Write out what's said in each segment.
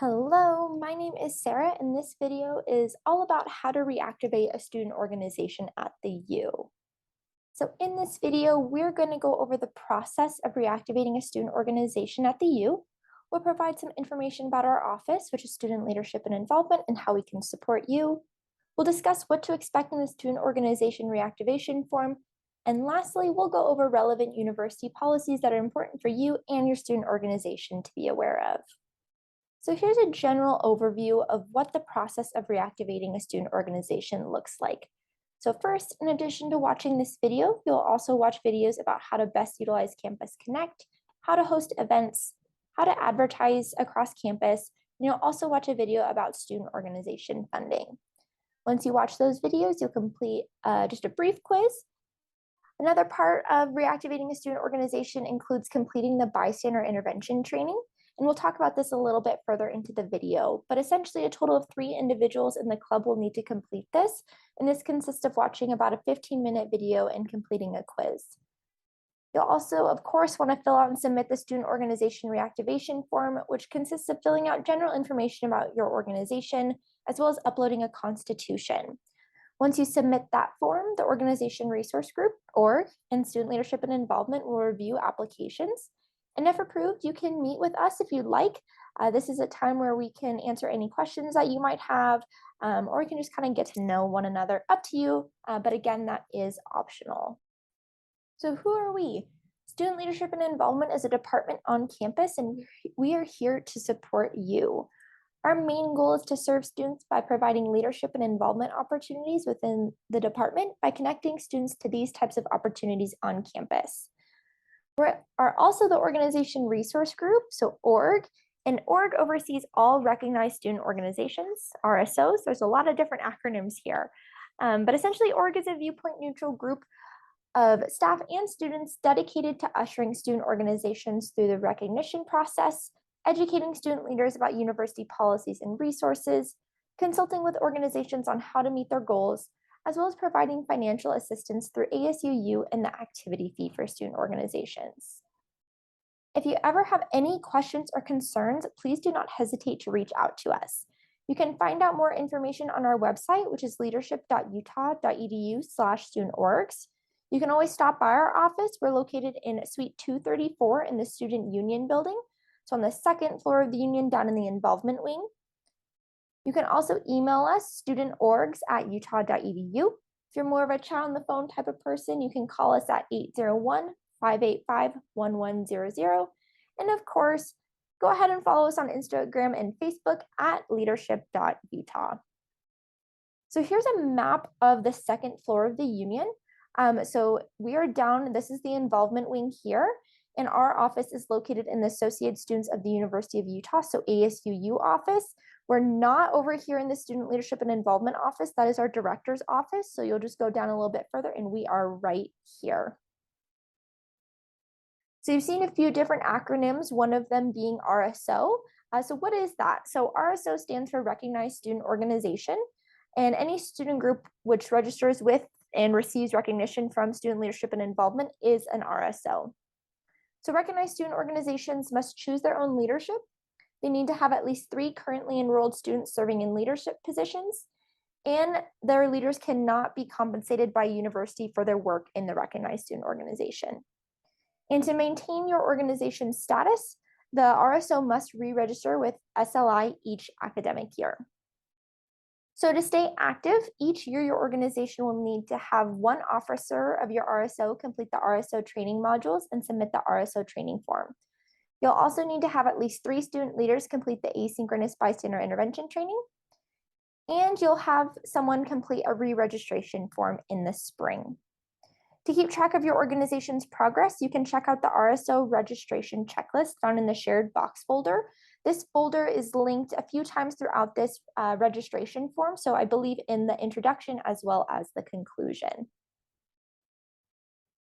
Hello, my name is Sarah, and this video is all about how to reactivate a student organization at the U. So in this video, we're going to go over the process of reactivating a student organization at the U. We'll provide some information about our office, which is Student Leadership and Involvement, and how we can support you. We'll discuss what to expect in the student organization reactivation form. And lastly, we'll go over relevant university policies that are important for you and your student organization to be aware of. So here's a general overview of what the process of reactivating a student organization looks like. So first, in addition to watching this video, you'll also watch videos about how to best utilize Campus Connect, how to host events, how to advertise across campus, and you'll also watch a video about student organization funding. Once you watch those videos, you'll complete just a brief quiz. Another part of reactivating a student organization includes completing the bystander intervention training. And we'll talk about this a little bit further into the video, but essentially a total of 3 individuals in the club will need to complete this. And this consists of watching about a 15-minute video and completing a quiz. You'll also, of course, want to fill out and submit the student organization reactivation form, which consists of filling out general information about your organization, as well as uploading a constitution. Once you submit that form, the Organization Resource Group, org, and Student Leadership and Involvement will review applications. And if approved, you can meet with us if you'd like. This is a time where we can answer any questions that you might have, or we can just kind of get to know one another, up to you. But again, that is optional. So who are we? Student Leadership and Involvement is a department on campus, and we are here to support you. Our main goal is to serve students by providing leadership and involvement opportunities within the department by connecting students to these types of opportunities on campus. We are also the Organization Resource Group, so org, and org oversees all recognized student organizations, RSOs. There's a lot of different acronyms here, but essentially org is a viewpoint neutral group of staff and students dedicated to ushering student organizations through the recognition process, educating student leaders about university policies and resources, consulting with organizations on how to meet their goals, as well as providing financial assistance through ASUU and the activity fee for student organizations. If you ever have any questions or concerns, please do not hesitate to reach out to us. You can find out more information on our website, which is leadership.utah.edu/studentorgs. You can always stop by our office. We're located in Suite 234 in the Student Union building. So on the 2nd floor of the Union, down in the Involvement Wing. You can also email us, studentorgs@utah.edu. If you're more of a chat on the phone type of person, you can call us at 801-585-1100. And of course, go ahead and follow us on Instagram and Facebook at leadership.utah. So here's a map of the 2nd floor of the Union. So we are down, this is the Involvement Wing here, and our office is located in the Associated Students of the University of Utah, so ASUU office. We're not over here in the Student Leadership and Involvement office. That is our director's office. So you'll just go down a little bit further and we are right here. So you've seen a few different acronyms, one of them being RSO. So what is that? So RSO stands for Recognized Student Organization, and any student group which registers with and receives recognition from Student Leadership and Involvement is an RSO. So recognized student organizations must choose their own leadership. They need to have at least 3 currently enrolled students serving in leadership positions, and their leaders cannot be compensated by a university for their work in the recognized student organization. And to maintain your organization's status, the RSO must re-register with SLI each academic year. So to stay active, each year your organization will need to have 1 officer of your RSO complete the RSO training modules and submit the RSO training form. You'll also need to have at least 3 student leaders complete the asynchronous bystander intervention training, and you'll have someone complete a re-registration form in the spring. To keep track of your organization's progress, you can check out the RSO registration checklist found in the shared box folder. This folder is linked a few times throughout this registration form, so I believe in the introduction as well as the conclusion.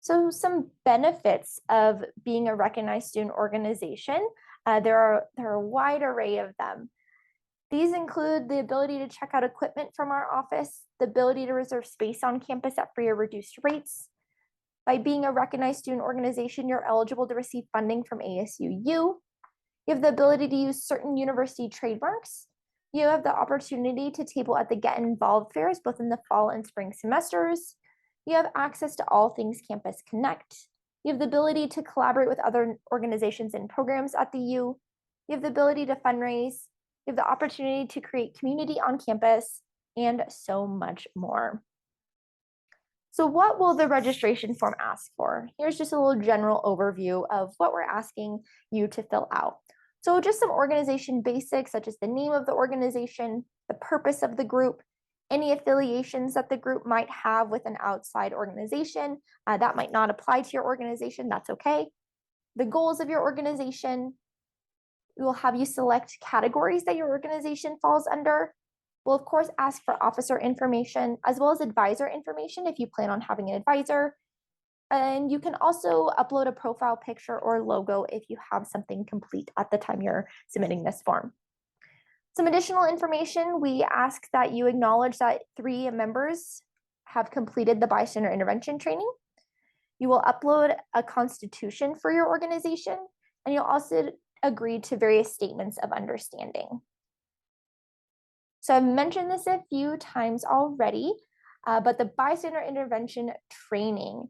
So some benefits of being a recognized student organization, there are a wide array of them. These include the ability to check out equipment from our office, the ability to reserve space on campus at free or reduced rates. By being a recognized student organization, you're eligible to receive funding from ASUU. You have the ability to use certain university trademarks. You have the opportunity to table at the Get Involved fairs, both in the fall and spring semesters. You have access to all things Campus Connect. You have the ability to collaborate with other organizations and programs at the U. You have the ability to fundraise. You have the opportunity to create community on campus, and so much more. So what will the registration form ask for? Here's just a little general overview of what we're asking you to fill out. So just some organization basics, such as the name of the organization, the purpose of the group, any affiliations that the group might have with an outside organization. That might not apply to your organization, that's okay. The goals of your organization. We will have you select categories that your organization falls under. We'll of course ask for officer information as well as advisor information if you plan on having an advisor. And you can also upload a profile picture or logo if you have something complete at the time you're submitting this form. Some additional information, we ask that you acknowledge that 3 members have completed the bystander intervention training. You will upload a constitution for your organization, and you'll also agree to various statements of understanding. So I've mentioned this a few times already, but the bystander intervention training.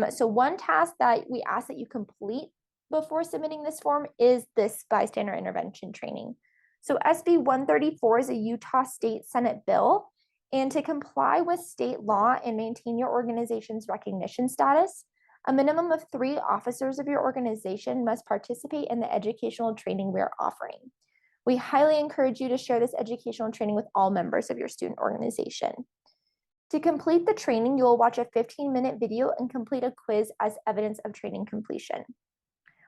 So one task that we ask that you complete before submitting this form is this bystander intervention training. So SB 134 is a Utah State Senate bill, and to comply with state law and maintain your organization's recognition status, a minimum of 3 officers of your organization must participate in the educational training we are offering. We highly encourage you to share this educational training with all members of your student organization. To complete the training, you will watch a 15-minute video and complete a quiz as evidence of training completion.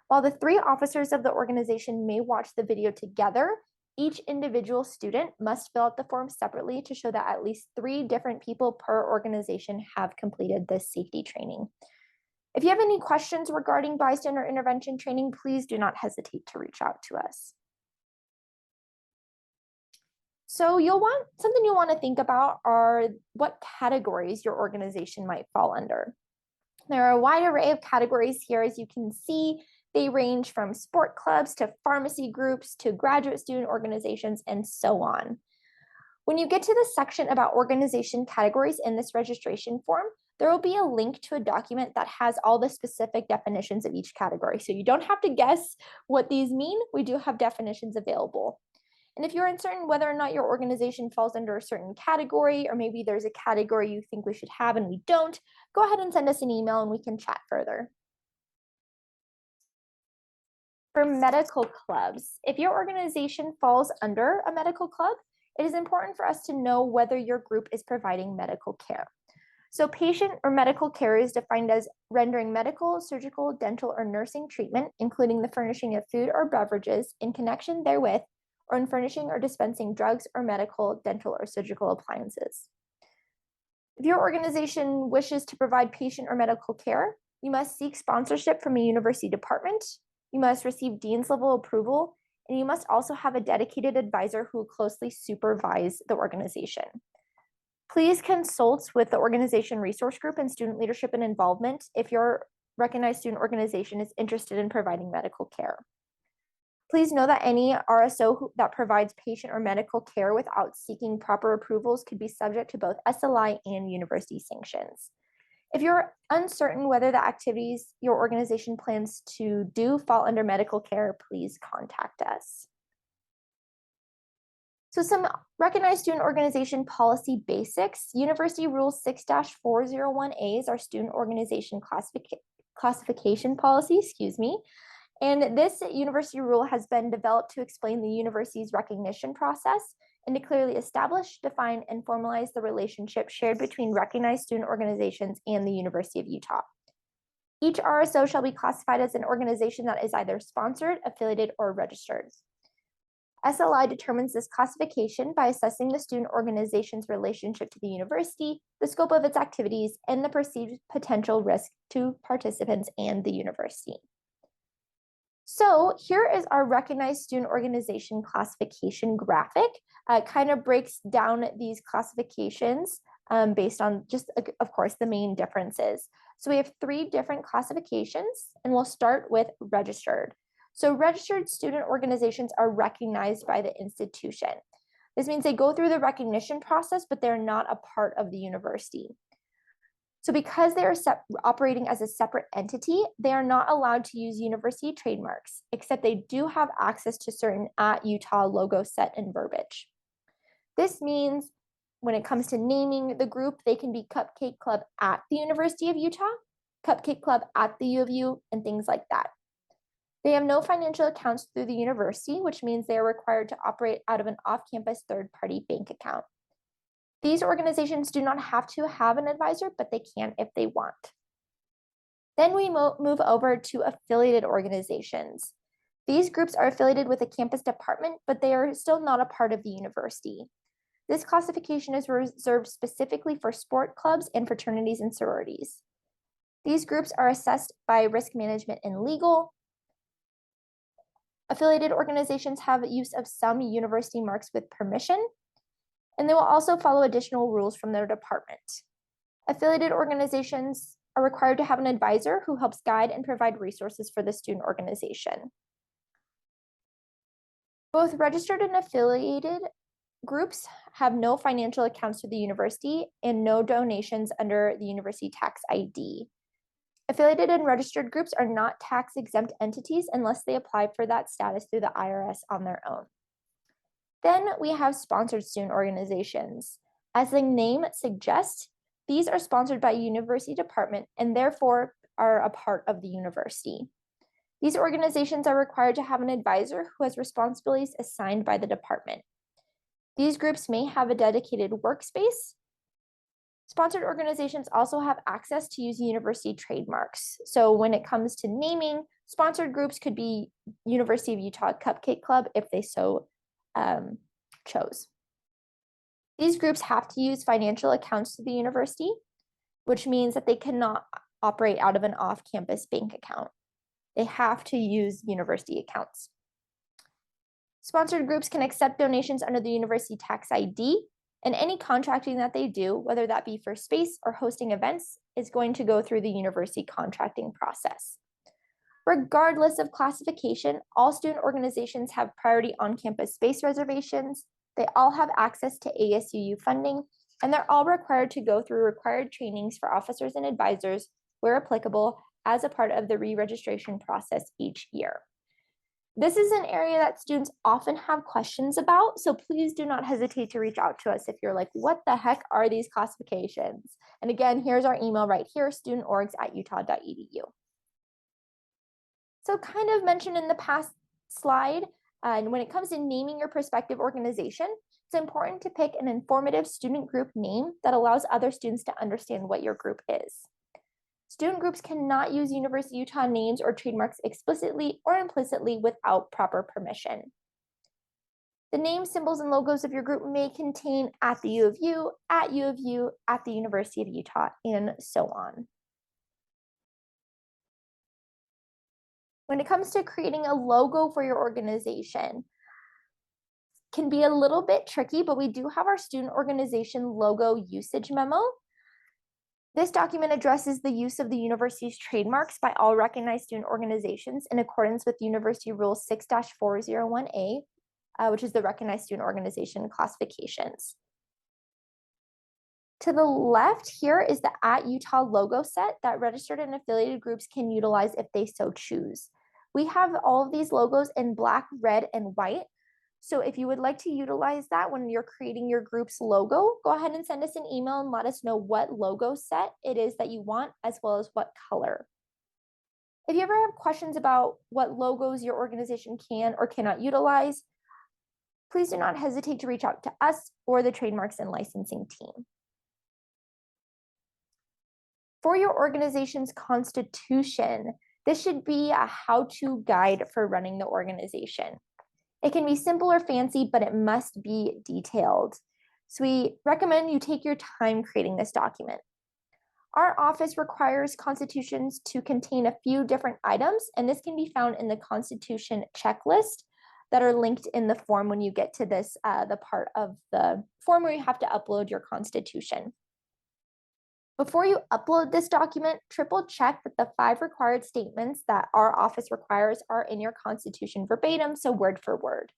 While the 3 officers of the organization may watch the video together, each individual student must fill out the form separately to show that at least 3 different people per organization have completed this safety training. If you have any questions regarding bystander intervention training, please do not hesitate to reach out to us. So something you'll want to think about are what categories your organization might fall under. There are a wide array of categories here, as you can see. They range from sport clubs to pharmacy groups to graduate student organizations and so on. When you get to the section about organization categories in this registration form, there will be a link to a document that has all the specific definitions of each category. So you don't have to guess what these mean. We do have definitions available. And if you're uncertain whether or not your organization falls under a certain category, or maybe there's a category you think we should have and we don't, go ahead and send us an email and we can chat further. For medical clubs, if your organization falls under a medical club, it is important for us to know whether your group is providing medical care. So patient or medical care is defined as rendering medical, surgical, dental, or nursing treatment, including the furnishing of food or beverages in connection therewith, or in furnishing or dispensing drugs or medical, dental, or surgical appliances. If your organization wishes to provide patient or medical care, you must seek sponsorship from a university department, you must receive dean's level approval, and you must also have a dedicated advisor who will closely supervise the organization. Please consult with the organization resource group and student leadership and involvement if your recognized student organization is interested in providing medical care. Please know that any RSO that provides patient or medical care without seeking proper approvals could be subject to both SLI and university sanctions. If you're uncertain whether the activities your organization plans to do fall under medical care, please contact us. So some recognized student organization policy basics. University Rule 6-401A is our student organization classification policy, And this university rule has been developed to explain the university's recognition process and to clearly establish, define, and formalize the relationship shared between recognized student organizations and the University of Utah. Each RSO shall be classified as an organization that is either sponsored, affiliated, or registered. SLI determines this classification by assessing the student organization's relationship to the university, the scope of its activities, and the perceived potential risk to participants and the university. So here is our recognized student organization classification graphic. It kind of breaks down these classifications based on just, of course, the main differences. So we have 3 different classifications, and we'll start with registered. So registered student organizations are recognized by the institution. This means they go through the recognition process, but they're not a part of the university. So because they are operating as a separate entity, they are not allowed to use university trademarks, except they do have access to certain @Utah logo set and verbiage. This means when it comes to naming the group, they can be Cupcake Club at the University of Utah, Cupcake Club at the U of U, and things like that. They have no financial accounts through the university, which means they are required to operate out of an off-campus third-party bank account. These organizations do not have to have an advisor, but they can if they want. Then we move over to affiliated organizations. These groups are affiliated with a campus department, but they are still not a part of the university. This classification is reserved specifically for sport clubs and fraternities and sororities. These groups are assessed by risk management and legal. Affiliated organizations have use of some university marks with permission, and they will also follow additional rules from their department. Affiliated organizations are required to have an advisor who helps guide and provide resources for the student organization. Both registered and affiliated groups have no financial accounts to the university and no donations under the university tax ID. Affiliated and registered groups are not tax-exempt entities unless they apply for that status through the IRS on their own. Then we have sponsored student organizations. As the name suggests, these are sponsored by a university department and therefore are a part of the university. These organizations are required to have an advisor who has responsibilities assigned by the department. These groups may have a dedicated workspace. Sponsored organizations also have access to use university trademarks. So when it comes to naming, sponsored groups could be University of Utah Cupcake Club if they so chose. These groups have to use financial accounts to the university, which means that they cannot operate out of an off-campus bank account. They have to use university accounts. Sponsored groups can accept donations under the university tax ID, and any contracting that they do, whether that be for space or hosting events, is going to go through the university contracting process. Regardless of classification, all student organizations have priority on-campus space reservations. They all have access to ASUU funding, and they're all required to go through required trainings for officers and advisors, where applicable, as a part of the re-registration process each year. This is an area that students often have questions about, so please do not hesitate to reach out to us if you're like, what the heck are these classifications? And again, here's our email right here, studentorgs@utah.edu. So kind of mentioned in the past slide, and when it comes to naming your prospective organization, it's important to pick an informative student group name that allows other students to understand what your group is. Student groups cannot use University of Utah names or trademarks explicitly or implicitly without proper permission. The names, symbols, and logos of your group may contain at the U of U, at U of U, at the University of Utah, and so on. When it comes to creating a logo for your organization, can be a little bit tricky, but we do have our student organization logo usage memo. This document addresses the use of the university's trademarks by all recognized student organizations in accordance with University Rule 6-401A, which is the recognized student organization classifications. To the left here is the @Utah logo set that registered and affiliated groups can utilize if they so choose. We have all of these logos in black, red, and white. So if you would like to utilize that when you're creating your group's logo, go ahead and send us an email and let us know what logo set it is that you want, as well as what color. If you ever have questions about what logos your organization can or cannot utilize, please do not hesitate to reach out to us or the trademarks and licensing team. For your organization's constitution, this should be a how-to guide for running the organization. It can be simple or fancy, but it must be detailed. So we recommend you take your time creating this document. Our office requires constitutions to contain a few different items, and this can be found in the Constitution checklist that are linked in the form when you get to this, the part of the form where you have to upload your constitution. Before you upload this document, triple check that the 5 required statements that our office requires are in your Constitution verbatim, so word for word.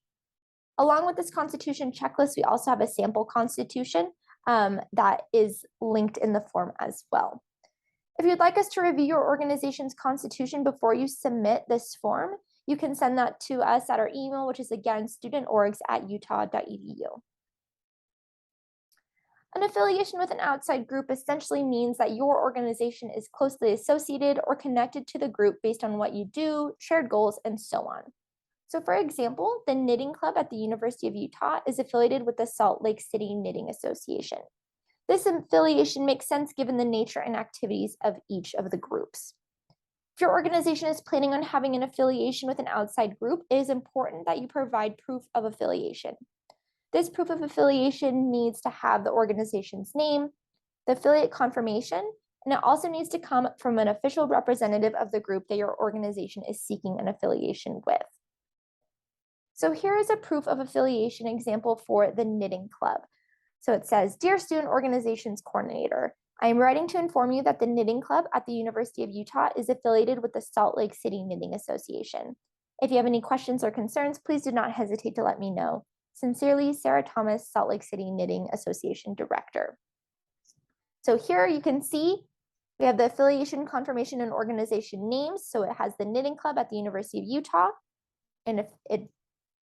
Along with this Constitution checklist, we also have a sample Constitution that is linked in the form as well. If you'd like us to review your organization's Constitution before you submit this form, you can send that to us at our email, which is again studentorgs@utah.edu. An affiliation with an outside group essentially means that your organization is closely associated or connected to the group based on what you do, shared goals, and so on. So for example, the Knitting Club at the University of Utah is affiliated with the Salt Lake City Knitting Association. This affiliation makes sense given the nature and activities of each of the groups. If your organization is planning on having an affiliation with an outside group, it is important that you provide proof of affiliation. This proof of affiliation needs to have the organization's name, the affiliate confirmation, and it also needs to come from an official representative of the group that your organization is seeking an affiliation with. So here is a proof of affiliation example for the Knitting Club. So it says, "Dear Student Organizations Coordinator, I am writing to inform you that the Knitting Club at the University of Utah is affiliated with the Salt Lake City Knitting Association. If you have any questions or concerns, please do not hesitate to let me know. Sincerely, Sarah Thomas, Salt Lake City Knitting Association Director." So here you can see we have the affiliation confirmation and organization names. So it has the Knitting Club at the University of Utah, and if it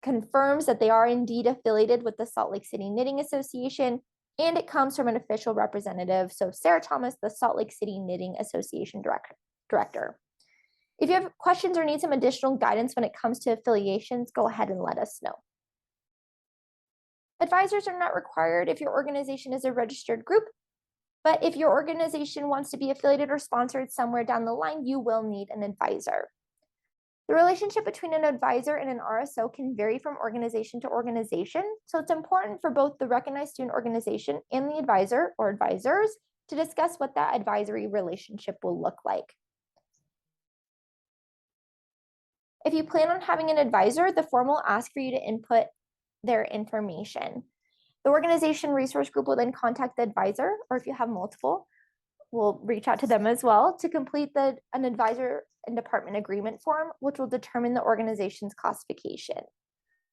confirms that they are indeed affiliated with the Salt Lake City Knitting Association, and it comes from an official representative. So Sarah Thomas, the Salt Lake City Knitting Association Director. If you have questions or need some additional guidance when it comes to affiliations, go ahead and let us know. Advisors are not required if your organization is a registered group, but if your organization wants to be affiliated or sponsored somewhere down the line, you will need an advisor. The relationship between an advisor and an RSO can vary from organization to organization, so it's important for both the recognized student organization and the advisor or advisors to discuss what that advisory relationship will look like. If you plan on having an advisor, the form will ask for you to input their information. The organization resource group will then contact the advisor, or if you have multiple, we'll reach out to them as well to complete an advisor and department agreement form, which will determine the organization's classification.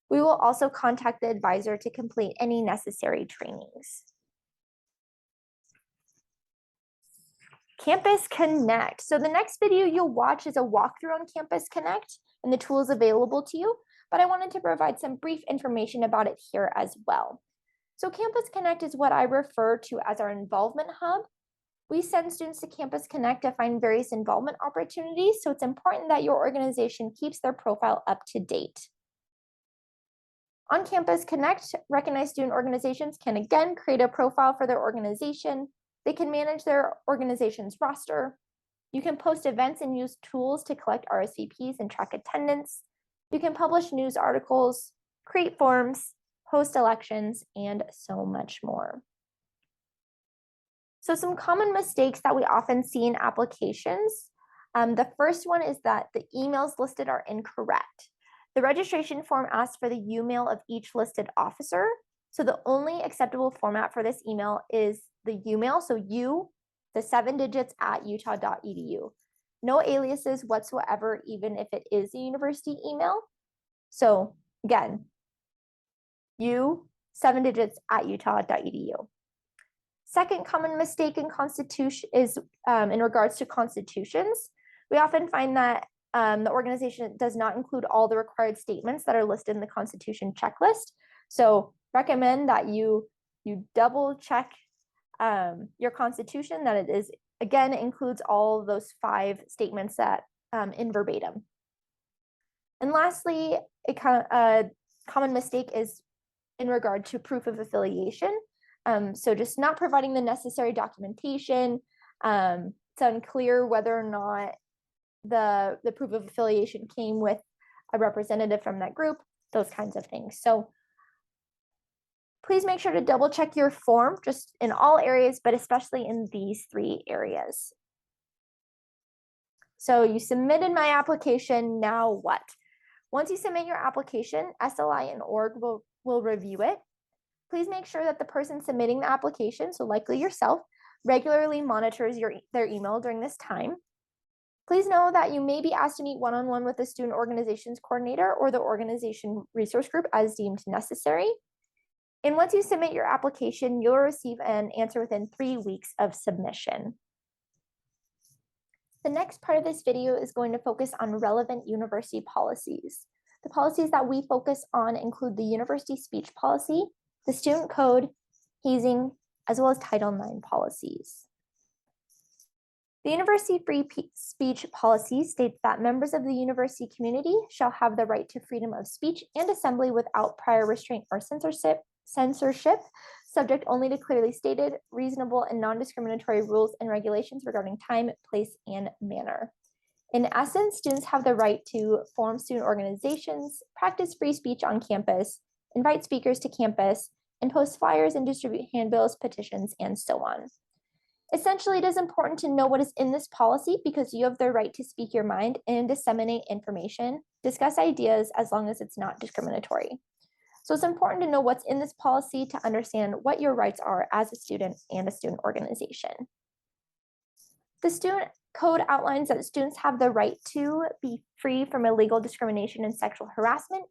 We will also contact the advisor to complete any necessary trainings. Campus Connect. So the next video you'll watch is a walkthrough on Campus Connect and the tools available to you, but I wanted to provide some brief information about it here as well. So Campus Connect is what I refer to as our involvement hub. We send students to Campus Connect to find various involvement opportunities, so it's important that your organization keeps their profile up to date. On Campus Connect, recognized student organizations can again create a profile for their organization. They can manage their organization's roster. You can post events and use tools to collect RSVPs and track attendance. You can publish news articles, create forms, host elections, and so much more. So some common mistakes that we often see in applications. The first one is that the emails listed are incorrect. The registration form asks for the U-mail of each listed officer. So the only acceptable format for this email is the U-mail. So U, the 7 digits at utah.edu. No aliases whatsoever, even if it is a university email. So again, U, 7 digits at utah.edu. Second common mistake in constitution is in regards to constitutions. We often find that the organization does not include all the required statements that are listed in the Constitution checklist. So recommend that you double check your Constitution, that it is, again, includes all those 5 statements that in verbatim. And lastly, a common mistake is in regard to proof of affiliation. So just not providing the necessary documentation. It's unclear whether or not the proof of affiliation came with a representative from that group, those kinds of things. So please make sure to double check your form just in all areas, but especially in these 3 areas. So you submitted my application, now what? Once you submit your application, SLI and org will review it. Please make sure that the person submitting the application, so likely yourself, regularly monitors their email during this time. Please know that you may be asked to meet one-on-one with the student organizations coordinator or the organization resource group as deemed necessary. And once you submit your application, you'll receive an answer within 3 weeks of submission. The next part of this video is going to focus on relevant university policies. The policies that we focus on include the university speech policy, the student code, hazing, as well as Title IX policies. The university free speech policy states that members of the university community shall have the right to freedom of speech and assembly without prior restraint or censorship, subject only to clearly stated, reasonable, and non-discriminatory rules and regulations regarding time, place, and manner. In essence, students have the right to form student organizations, practice free speech on campus, invite speakers to campus, and post flyers and distribute handbills, petitions, and so on. Essentially, it is important to know what is in this policy because you have the right to speak your mind and disseminate information, discuss ideas as long as it's not discriminatory. So it's important to know what's in this policy to understand what your rights are as a student and a student organization. The student code outlines that students have the right to be free from illegal discrimination and sexual harassment,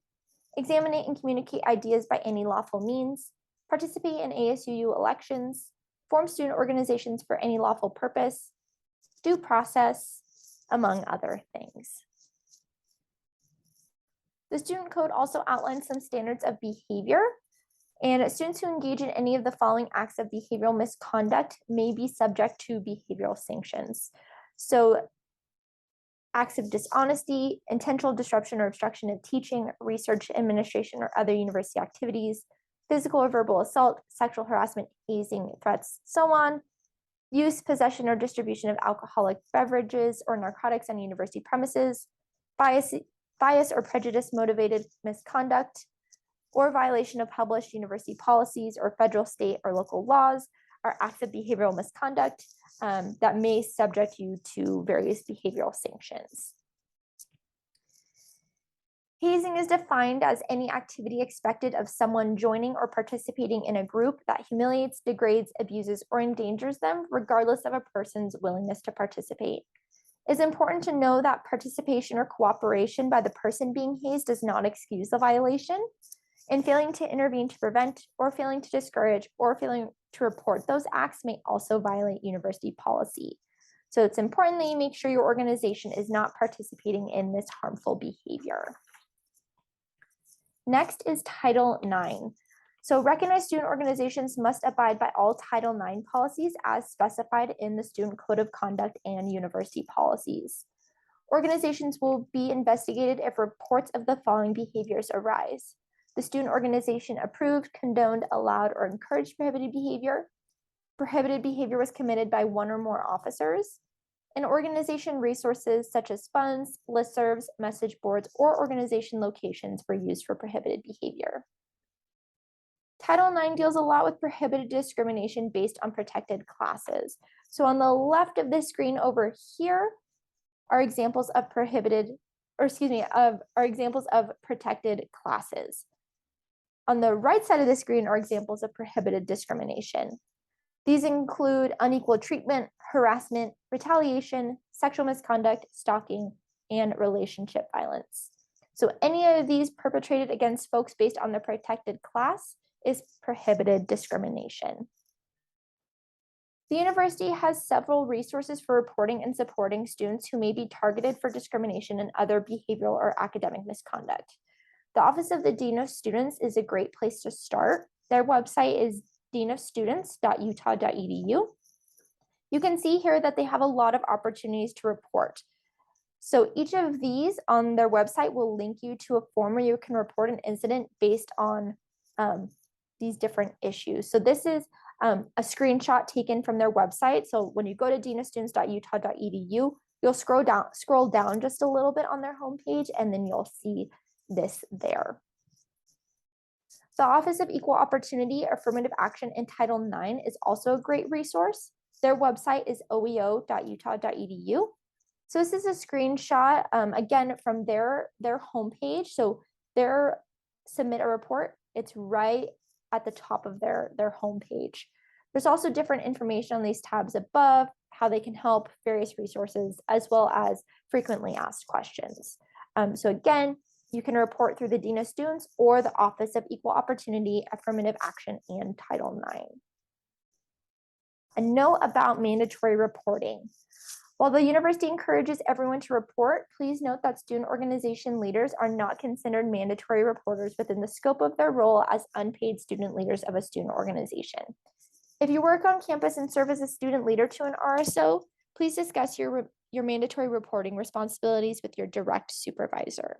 examine and communicate ideas by any lawful means, participate in ASUU elections, form student organizations for any lawful purpose, due process, among other things. The student code also outlines some standards of behavior, and students who engage in any of the following acts of behavioral misconduct may be subject to behavioral sanctions. So acts of dishonesty, intentional disruption or obstruction of teaching, research, administration, or other university activities, physical or verbal assault, sexual harassment, hazing, threats, so on, use, possession, or distribution of alcoholic beverages or narcotics on university premises, bias or prejudice motivated misconduct, or violation of published university policies or federal, state, or local laws are acts of behavioral misconduct that may subject you to various behavioral sanctions. Hazing is defined as any activity expected of someone joining or participating in a group that humiliates, degrades, abuses, or endangers them, regardless of a person's willingness to participate. It's important to know that participation or cooperation by the person being hazed does not excuse the violation, and failing to intervene to prevent, or failing to discourage, or failing to report those acts may also violate university policy. So it's important that you make sure your organization is not participating in this harmful behavior. Next is Title IX. So recognized student organizations must abide by all Title IX policies as specified in the Student Code of Conduct and university policies. Organizations will be investigated if reports of the following behaviors arise: the student organization approved, condoned, allowed, or encouraged prohibited behavior was committed by one or more officers, and organization resources such as funds, listservs, message boards, or organization locations were used for prohibited behavior. Title IX deals a lot with prohibited discrimination based on protected classes. So on the left of this screen over here are examples of protected classes. On the right side of the screen are examples of prohibited discrimination. These include unequal treatment, harassment, retaliation, sexual misconduct, stalking, and relationship violence. So any of these perpetrated against folks based on their protected class is prohibited discrimination. The university has several resources for reporting and supporting students who may be targeted for discrimination and other behavioral or academic misconduct. The Office of the Dean of Students is a great place to start. Their website is deanofstudents.utah.edu. You can see here that they have a lot of opportunities to report. So each of these on their website will link you to a form where you can report an incident based on these different issues. So this is a screenshot taken from their website. So when you go to deanofstudents.utah.edu, you'll scroll down just a little bit on their homepage, and then you'll see this there. The Office of Equal Opportunity, Affirmative Action, and Title IX is also a great resource. Their website is oeo.utah.edu. So this is a screenshot, again, from their homepage. So their submit a report, it's right at the top of their homepage. There's also different information on these tabs above, how they can help, various resources, as well as frequently asked questions. So again, you can report through the Dean of Students or the Office of Equal Opportunity, Affirmative Action, and Title IX. A note about mandatory reporting. While the university encourages everyone to report, please note that student organization leaders are not considered mandatory reporters within the scope of their role as unpaid student leaders of a student organization. If you work on campus and serve as a student leader to an RSO, please discuss your mandatory reporting responsibilities with your direct supervisor.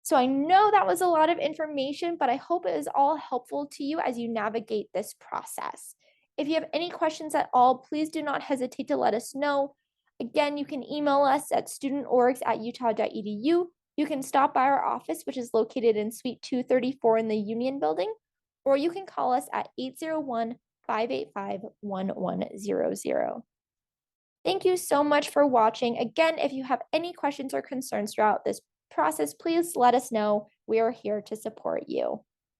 So I know that was a lot of information, but I hope it is all helpful to you as you navigate this process. If you have any questions at all, please do not hesitate to let us know. Again, you can email us at studentorgs@utah.edu. You can stop by our office, which is located in Suite 234 in the Union Building, or you can call us at 801-585-1100. Thank you so much for watching. Again, if you have any questions or concerns throughout this process, please let us know. We are here to support you.